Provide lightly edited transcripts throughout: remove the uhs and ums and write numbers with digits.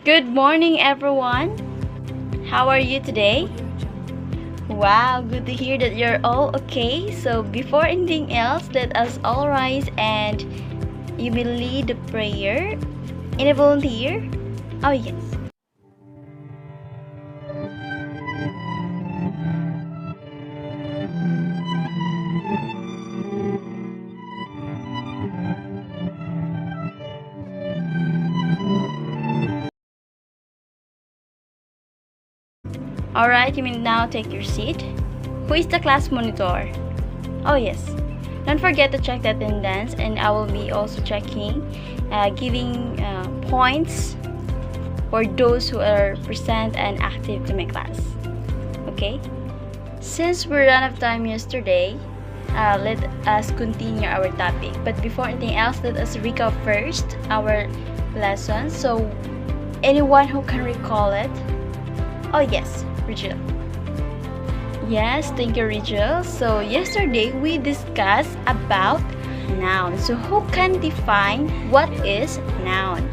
Good morning, everyone. How are you today? Wow, good to hear that you're all okay. So, before anything else, let us all rise and you will lead the prayer. Any volunteer? Oh, yes. Alright, you may now take your seat. Who is the class monitor? Oh, yes. Don't forget to check the attendance, and I will be also checking, giving points for those who are present and active to my class. Okay? Since we ran out of time yesterday, let us continue our topic. But before anything else, let us recap first our lesson. So, anyone who can recall it? Oh, yes, Rachel. Yes, thank you, Rachel. So, yesterday we discussed about noun. So, who can define what is noun?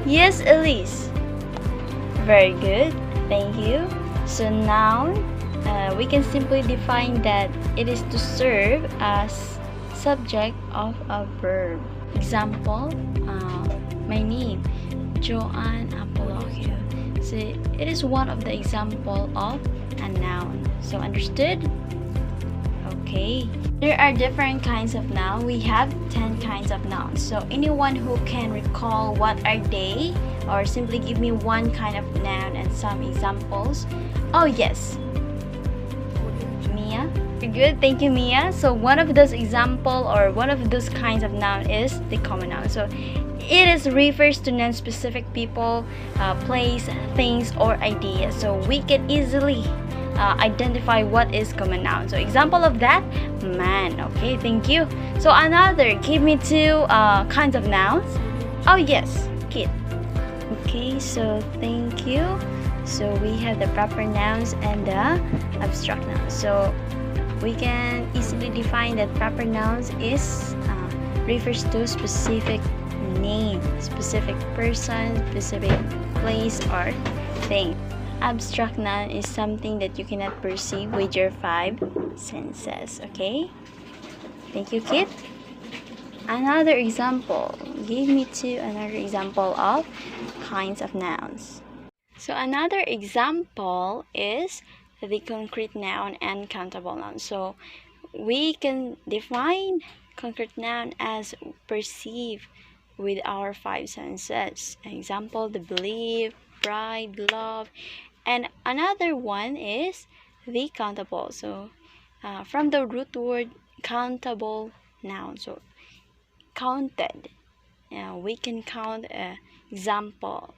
Yes, Elise. Very good. Thank you. So, noun, we can simply define that it is to serve as subject of a verb. Example, my name, Joanne Apologio. So, it is one of the example of a noun. So, understood? Okay. There are different kinds of noun. We have 10 kinds of nouns. So, anyone who can recall what are they, or simply give me one kind of noun and some examples. Oh, yes. Mia? Very good. Thank you, Mia. So, one of those example or one of those kinds of noun is the common noun. So, it refers to non-specific people, place, things, or ideas. So we can easily identify what is common noun. So example of that, man. Okay, thank you. So another, give me two kinds of nouns. Oh yes, kid. Okay, so thank you. So we have the proper nouns and the abstract nouns. So we can easily define that proper nouns is refers to specific name, specific person, specific place or thing. Abstract noun is something that you cannot perceive with your 5 senses. Okay? Thank you, Kit. Another example. Give me another example of kinds of nouns. So another example is the concrete noun and countable noun. So we can define concrete noun as perceive with our 5 senses. Example, the belief, pride, love, and another one is the countable. So, from the root word countable noun. So, counted. We can count example,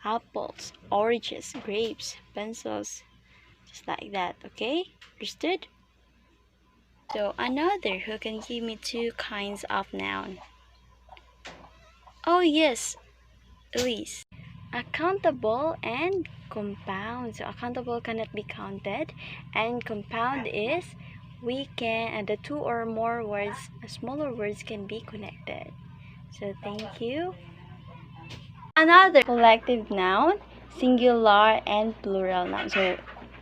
apples, oranges, grapes, pencils, just like that. Okay, understood? So, another who can give me 2 kinds of noun. Oh yes, Elise. Accountable and compound. So accountable cannot be counted, and compound is we can the 2 or more words, smaller words can be connected. So thank you. Another collective noun, singular and plural noun. So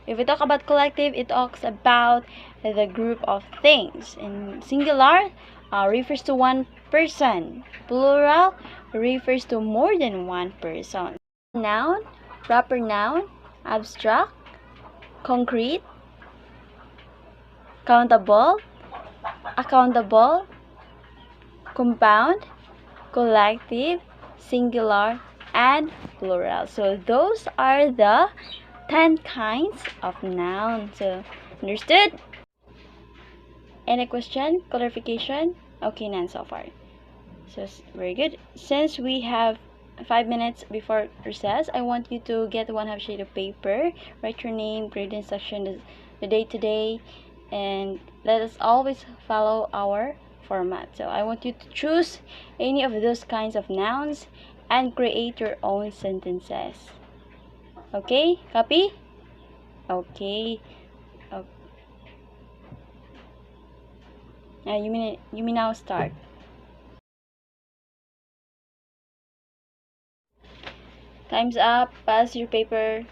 if we talk about collective, it talks about the group of things. And singular refers to one person. Plural refers to more than one person. Noun, proper noun, abstract, concrete, countable, accountable, compound, collective, singular, and plural. So those are the 10 kinds of noun. So understood? Any question, clarification? Okay, none so far. So very good. Since we have 5 minutes before recess, I want you to get 1/2 sheet of paper, write your name, grade instruction, the day today, and let us always follow our format. So I want you to choose any of those kinds of nouns and create your own sentences. Okay, copy? Okay. You may now start. Time's up. Pass your paper.